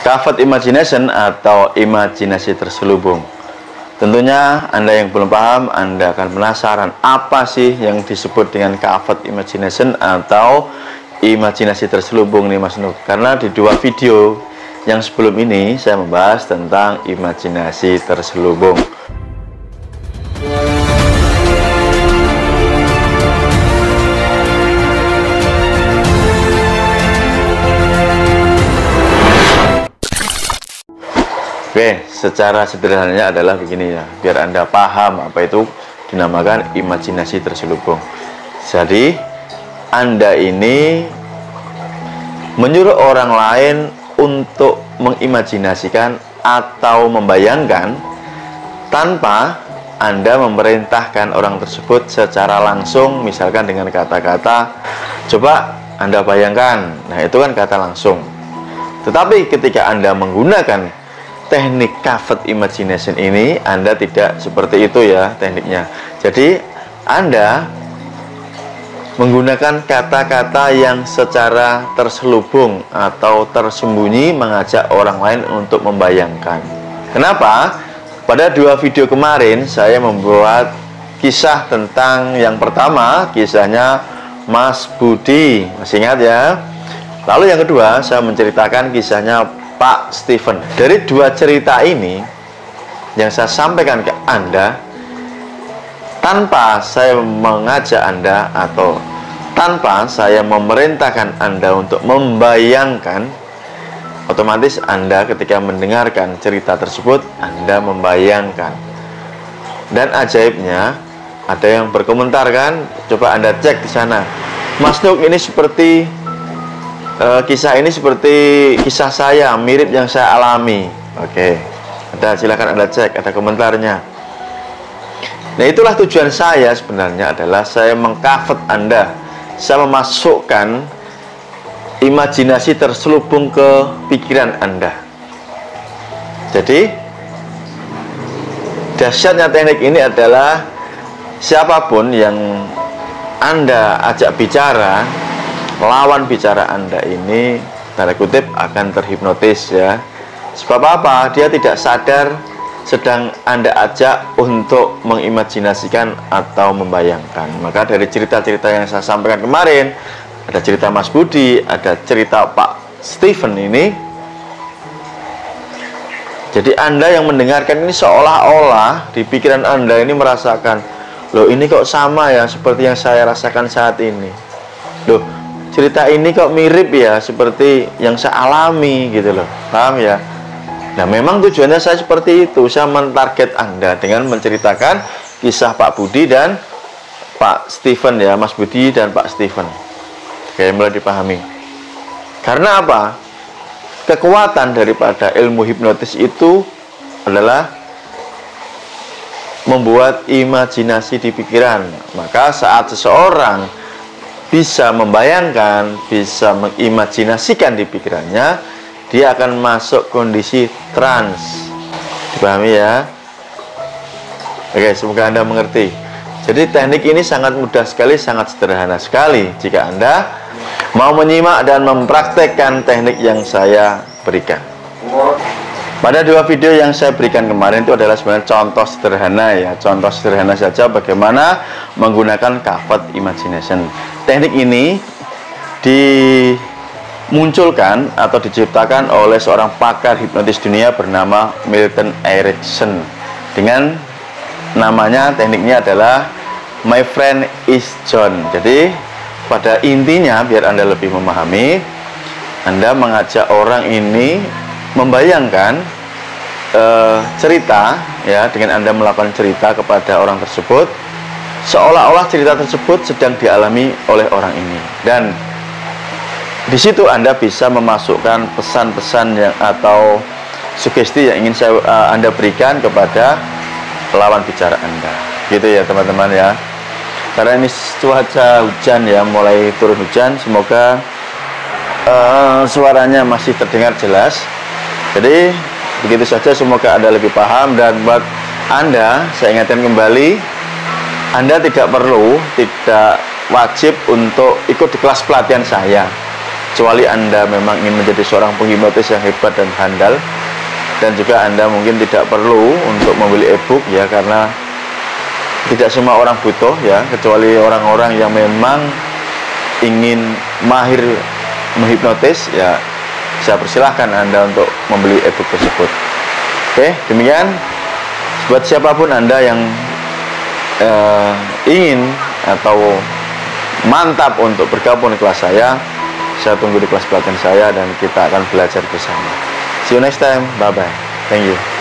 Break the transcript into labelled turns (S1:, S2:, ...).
S1: Covered imagination atau imajinasi terselubung. Tentunya Anda yang belum paham, Anda akan penasaran apa sih yang disebut dengan covered imagination atau imajinasi terselubung nih Mas Nuk. Karena di dua video yang sebelum ini saya membahas tentang imajinasi terselubung. Oke, secara sederhananya adalah begini ya, biar Anda paham apa itu dinamakan imajinasi terselubung. Jadi, Anda ini menyuruh orang lain untuk mengimajinasikan atau membayangkan tanpa Anda memerintahkan orang tersebut secara langsung, misalkan dengan kata-kata, coba Anda bayangkan. Nah, itu kan kata langsung. Tetapi ketika Anda menggunakan teknik covered imagination ini, Anda tidak seperti itu ya tekniknya. Jadi Anda menggunakan kata-kata yang secara terselubung atau tersembunyi mengajak orang lain untuk membayangkan. Kenapa? Pada dua video kemarin saya membuat kisah tentang yang pertama, kisahnya Mas Budi, masih ingat ya? Lalu yang kedua saya menceritakan kisahnya Pak Steven. Dari dua cerita ini yang saya sampaikan ke Anda, tanpa saya mengajak Anda atau tanpa saya memerintahkan Anda untuk membayangkan, otomatis Anda ketika mendengarkan cerita tersebut Anda membayangkan. Dan ajaibnya ada yang berkomentar kan, coba Anda cek di sana, Mas Nuk, ini seperti kisah ini seperti kisah saya, mirip yang saya alami. Oke, silakan Anda cek, ada komentarnya. Nah, itulah tujuan saya sebenarnya, adalah saya mengcover Anda, saya memasukkan imajinasi terselubung ke pikiran Anda. Jadi dahsyatnya teknik ini adalah siapapun yang Anda ajak bicara, lawan bicara Anda ini tanda kutip akan terhipnotis ya. Sebab apa? Dia tidak sadar sedang Anda ajak untuk mengimajinasikan atau membayangkan. Maka dari cerita-cerita yang saya sampaikan kemarin, ada cerita Mas Budi, ada cerita Pak Steven ini. Jadi Anda yang mendengarkan ini seolah-olah di pikiran Anda ini merasakan, loh ini kok sama ya seperti yang saya rasakan saat ini. Loh, cerita ini kok mirip ya seperti yang saya alami gitu loh, paham ya? Nah, memang tujuannya saya seperti itu, saya mentarget Anda dengan menceritakan kisah Pak Budi dan Pak Steven ya, Mas Budi dan Pak Steven. Oke, mulai dipahami. Karena apa? Kekuatan daripada ilmu hipnotis itu adalah membuat imajinasi di pikiran. Maka saat seseorang bisa membayangkan, bisa mengimajinasikan di pikirannya, dia akan masuk kondisi trans. Dipahami ya? Oke, semoga Anda mengerti. Jadi teknik ini sangat mudah sekali, sangat sederhana sekali jika Anda mau menyimak dan mempraktekkan teknik yang saya berikan. Pada dua video yang saya berikan kemarin itu adalah sebenarnya contoh sederhana ya, contoh sederhana saja bagaimana menggunakan covered imagination. Teknik ini dimunculkan atau diciptakan oleh seorang pakar hipnotis dunia bernama Milton Erickson. Dengan namanya, tekniknya adalah My Friend is John. Jadi pada intinya, biar Anda lebih memahami, Anda mengajak orang ini membayangkan cerita ya, dengan Anda melakukan cerita kepada orang tersebut seolah-olah cerita tersebut sedang dialami oleh orang ini, dan di situ Anda bisa memasukkan pesan-pesan yang atau sugesti yang ingin Anda berikan kepada lawan bicara Anda, gitu ya teman-teman ya. Karena ini cuaca hujan ya, mulai turun hujan, semoga suaranya masih terdengar jelas. Jadi begitu saja, semoga Anda lebih paham. Dan buat Anda, saya ingatkan kembali, Anda tidak wajib untuk ikut di kelas pelatihan saya. kecuali Anda memang ingin menjadi seorang penghipnotis yang hebat dan handal. Dan juga Anda mungkin tidak perlu untuk membeli e-book ya, karena tidak semua orang butuh ya, kecuali orang-orang yang memang ingin mahir menghipnotis ya, saya persilahkan Anda untuk membeli e-book tersebut. Oke, demikian buat siapapun Anda yang ingin atau mantap untuk bergabung di kelas saya tunggu di kelas pelatihan saya dan kita akan belajar bersama. See you next time. Bye bye. Thank you.